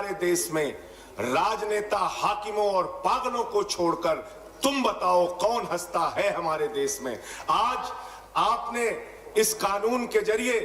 हमारे देश में राजनेता, हाकिमों और पागलों को छोड़कर तुम बताओ कौन हंसता है हमारे देश में। आज आपने इस कानून के जरिए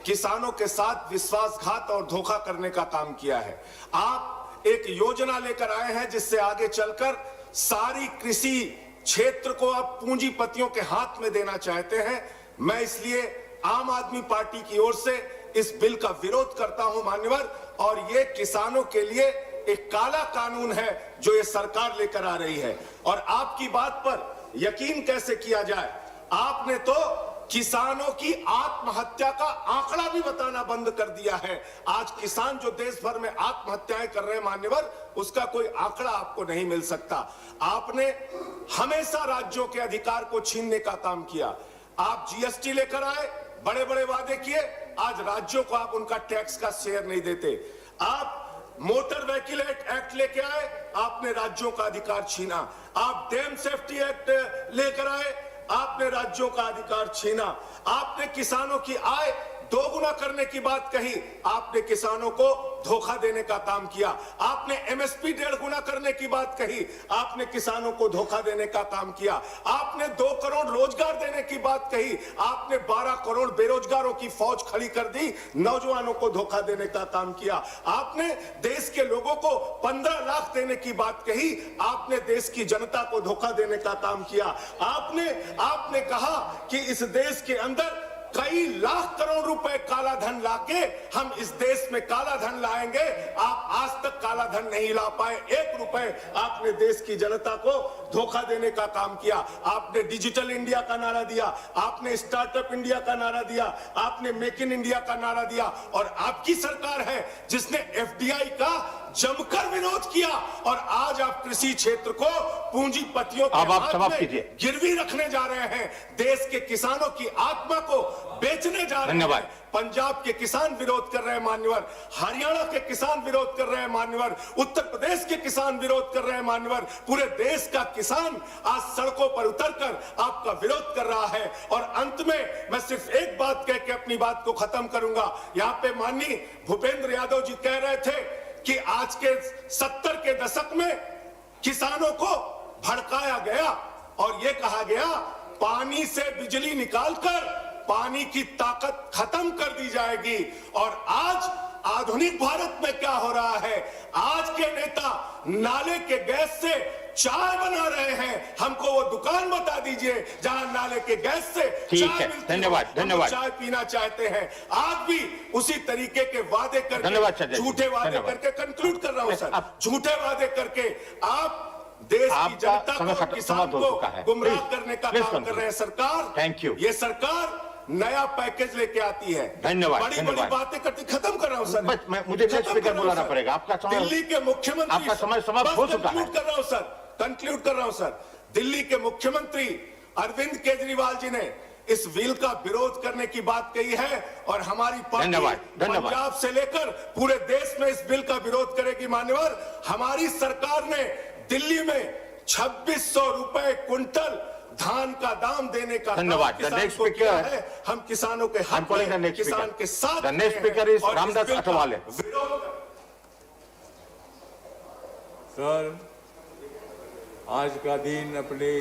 किसानों के साथ विश्वासघात और धोखा करने का काम किया है। आप एक योजना लेकर आए हैं जिससे आगे चलकर सारी कृषि क्षेत्र को अब पूंजीपतियों के हाथ में देना चाहते हैं। मैं इसलिए आम आदमी पार्टी की ओर से इस बिल का विरोध करता हूं मान्यवर, और ये किसानों के लिए एक काला कानून है जो ये सरकार लेकर आ रही है। और आपकी बात पर यकीन कैसे किया जाए, आपने तो किसानों की आत्महत्या का आंकड़ा भी बताना बंद कर दिया है। आज किसान जो देश भर में आत्महत्याएं कर रहे हैं मान्यवर, उसका कोई आंकड़ा आपको नहीं मिल सकता। आपने हमेशा राज्यों के अधिकार को छीनने का काम किया। आप जीएसटी लेकर आए, बड़े बड़े वादे किए, आज राज्यों को आप उनका टैक्स का शेयर नहीं देते। आप मोटर व्हीकल एक्ट लेके आए, आपने राज्यों का अधिकार छीना। आप डैम सेफ्टी एक्ट लेकर आए, आपने राज्यों का अधिकार छीना। आपने किसानों की आय दोगुना करने की बात कही, आपने किसानों को धोखा देने का काम किया। आपने एमएसपी 1.5 गुना करने की बात कही, आपने किसानों को धोखा देने का काम किया। आपने 2 करोड़ रोजगार देने की बात कही, आपने 12 करोड़ बेरोजगारों की फौज खड़ी कर दी, नौजवानों को धोखा देने का काम किया। आपने देश के लोगों को 15 लाख देने की बात कही, आपने देश की जनता को धोखा देने का काम किया। आपने कहा कि इस देश के अंदर कई लाख करोड़ रुपए काला धन लाके हम इस देश में काला धन लाएंगे। आप आज तक काला धन नहीं ला पाए। 1 रुपए आपने देश की जनता को धोखा देने का काम किया। आपने डिजिटल इंडिया का नारा दिया, आपने स्टार्टअप इंडिया का नारा दिया, आपने मेक इन इंडिया का नारा दिया, और आपकी सरकार है जिसने एफडीआई का जमकर विरोध किया। और आज आप कृषि क्षेत्र को पूंजीपतियों के हाथ में गिरवी रखने जा रहे हैं। देश के किसानों की आत्मा को बेचने जा रहे हैं। पंजाब के किसान विरोध कर रहे हैं मान्यवर, हरियाणा के किसान विरोध कर रहे हैं मान्यवर, उत्तर प्रदेश के किसान विरोध कर रहे हैं मान्यवर। पूरे देश का किसान आज सड़कों पर उतरकर आपका विरोध कर रहा है। और अंत में मैं सिर्फ एक बात कह के अपनी बात को खत्म करूंगा। यहाँ पे माननीय भूपेंद्र यादव जी कह रहे थे कि आज के 70 के दशक में किसानों को भड़काया गया और यह कहा गया पानी से बिजली निकालकर पानी की ताकत खत्म कर दी जाएगी। और आज आधुनिक भारत में क्या हो रहा है, आज के नेता नाले के गैस से चाय बना रहे हैं। हमको वो दुकान बता दीजिए जहां नाले के गैस से चाय मिलती है। धन्यवाद। चाय पीना चाहते हैं। आज भी उसी तरीके के वादे करके, झूठे वादे करके, कंक्लूड कर रहा हूं सर, झूठे वादे करके आप देश की जनता को, किसान को गुमराह करने का काम कर रहे हैं। सरकार, थैंक यू, ये सरकार नया पैकेज लेके आती है। धन्यवाद। बड़ी बातें करती, खत्म कर रहा हूं सर। मुझे स्पीकर बुलाना पड़ेगा। आपका दिल्ली के मुख्यमंत्री, आपका समय समाप्त हो चुका है। कर रहा हूं सर, कंक्लूड कर रहा हूं सर। दिल्ली के मुख्यमंत्री अरविंद केजरीवाल जी ने इस बिल का विरोध करने की बात कही है और हमारी पार्टी पंजाब से लेकर पूरे देश में इस बिल का विरोध करेगी मान्यवर। हमारी सरकार ने दिल्ली में 2600 रुपए क्विंटल धान का दाम देने का धन्यवाद। नेक्स्ट स्पीकर है, हम किसानों के हाथ में, किसान के साथ। Next speaker is Ramdas Athawale. Sir, आज का दिन अपने